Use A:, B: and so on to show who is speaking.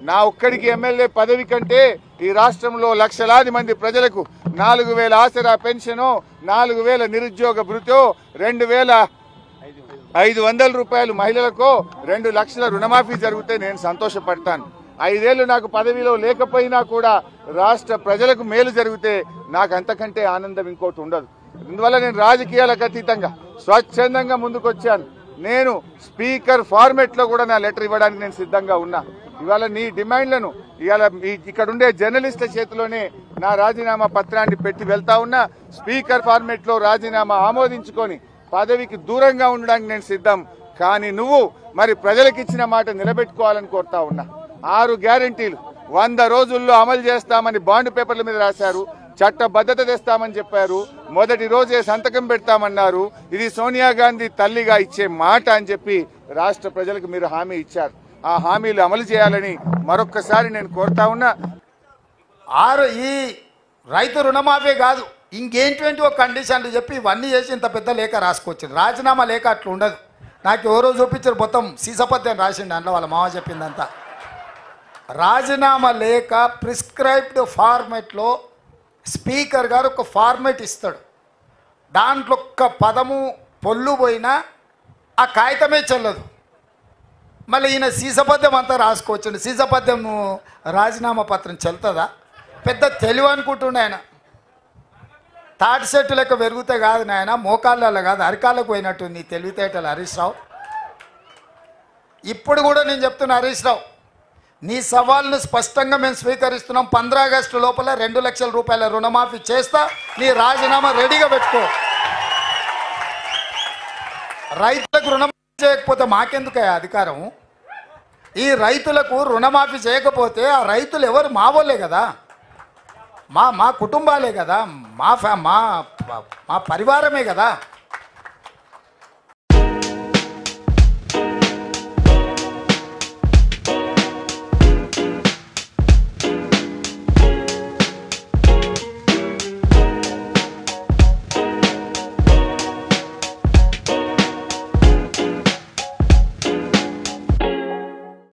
A: నా ఒక్కడికి ఎమ్మెల్యే పదవి కంటే ఈ రాష్ట్రంలో లక్షలాది మంది ప్రజలకు 4000 ఆసరా పెన్షను, 4000 నిరుద్యోగ భృతో, 2500 రూపాయలు మహిళలకు, 2 లక్షల రుణమాఫీ జరిగితే నేను సంతోషపడతాను. 5 ఏళ్లు నాకు పదవిలో లేకపోయినా కూడా రాష్ట్ర ప్రజలకు మేలు జరిగితే నాకు అంతకంటే ఆనందం ఇంకోటి ఉండదు. అందువల్ల నేను రాజకీయాలకు అతీతంగా స్వచ్ఛందంగా ముందుకొచ్చాను. నేను స్పీకర్ ఫార్మెట్లో కూడా నా లెటర్ ఇవ్వడానికి నేను సిద్ధంగా ఉన్నా. ఇవాళ నీ డిమాండ్లను ఇవాళ ఇక్కడ ఉండే జర్నలిస్టుల చేతిలోనే నా రాజీనామా పత్రాన్ని పెట్టి వెళ్తా ఉన్నా. స్పీకర్ ఫార్మెట్లో రాజీనామా ఆమోదించుకొని పదవికి దూరంగా ఉండడానికి నేను సిద్ధం. కానీ నువ్వు మరి ప్రజలకు ఇచ్చిన మాట నిలబెట్టుకోవాలని కోరుతా ఉన్నా. 6 గ్యారెంటీలు 100 రోజుల్లో అమలు చేస్తామని బాండ్ పేపర్ల మీద రాశారు. చట్టబద్ధత తెస్తామని చెప్పారు. మొదటి రోజే సంతకం పెడతామన్నారు. ఇది సోనియా గాంధీ తల్లిగా ఇచ్చే మాట అని చెప్పి రాష్ట్ర ప్రజలకు మీరు హామీ ఇచ్చారు. ఆ హామీలు అమలు చేయాలని మరొక్కసారి నేను కోరుతా ఉన్నా.
B: ఈ రైతు రుణమాఫీ కాదు, ఇంకేంటి ఒక కండిషన్లు చెప్పి ఇవన్నీ చేసి ఇంత పెద్ద లేఖ రాసుకొచ్చారు. రాజీనామా లేఖ అట్లా ఉండదు. నాకు ఎవరో చూపించారు, మొత్తం సీసపత్యం రాసిండు అందులో, వాళ్ళ మామ చెప్పిందంతా. రాజీనామా లేఖ ప్రిస్క్రైబ్డ్ ఫార్మెట్లో స్పీకర్ గారు ఒక ఫార్మెట్ ఇస్తాడు. దాంట్లో ఒక్క పదము పొల్లు పోయినా ఆ కాగితమే చెల్లదు. మళ్ళీ ఈయన సీసపద్యం అంతా రాసుకోవచ్చండి. సీసపద్యం రాజీనామా పత్రం చెల్తుందా? పెద్ద తెలివి అనుకుంటుండే ఆయన. తాటి చెట్టు లెక్క పెరిగితే కాదు నాయన, మోకాళ్ళలో కాదు అరికాళ్ళకు పోయినట్టు నీ తెలివితేటలు హరీష్ రావు. ఇప్పుడు కూడా నేను చెప్తున్నా హరీష్ రావు, నీ సవాల్ను స్పష్టంగా మేము స్వీకరిస్తున్నాం. 15 ఆగస్టు లోపల 2 లక్షల రూపాయల రుణమాఫీ చేస్తా. నీ రాజీనామా రెడీగా పెట్టుకో. రైతులకు రుణమాఫీ చేయకపోతే మాకెందుకయ్యా అధికారం? ఈ రైతులకు రుణమాఫీ చేయకపోతే ఆ రైతులు ఎవరు? మా వాళ్ళే కదా, మా కుటుంబాలే కదా, మా పరివారమే కదా.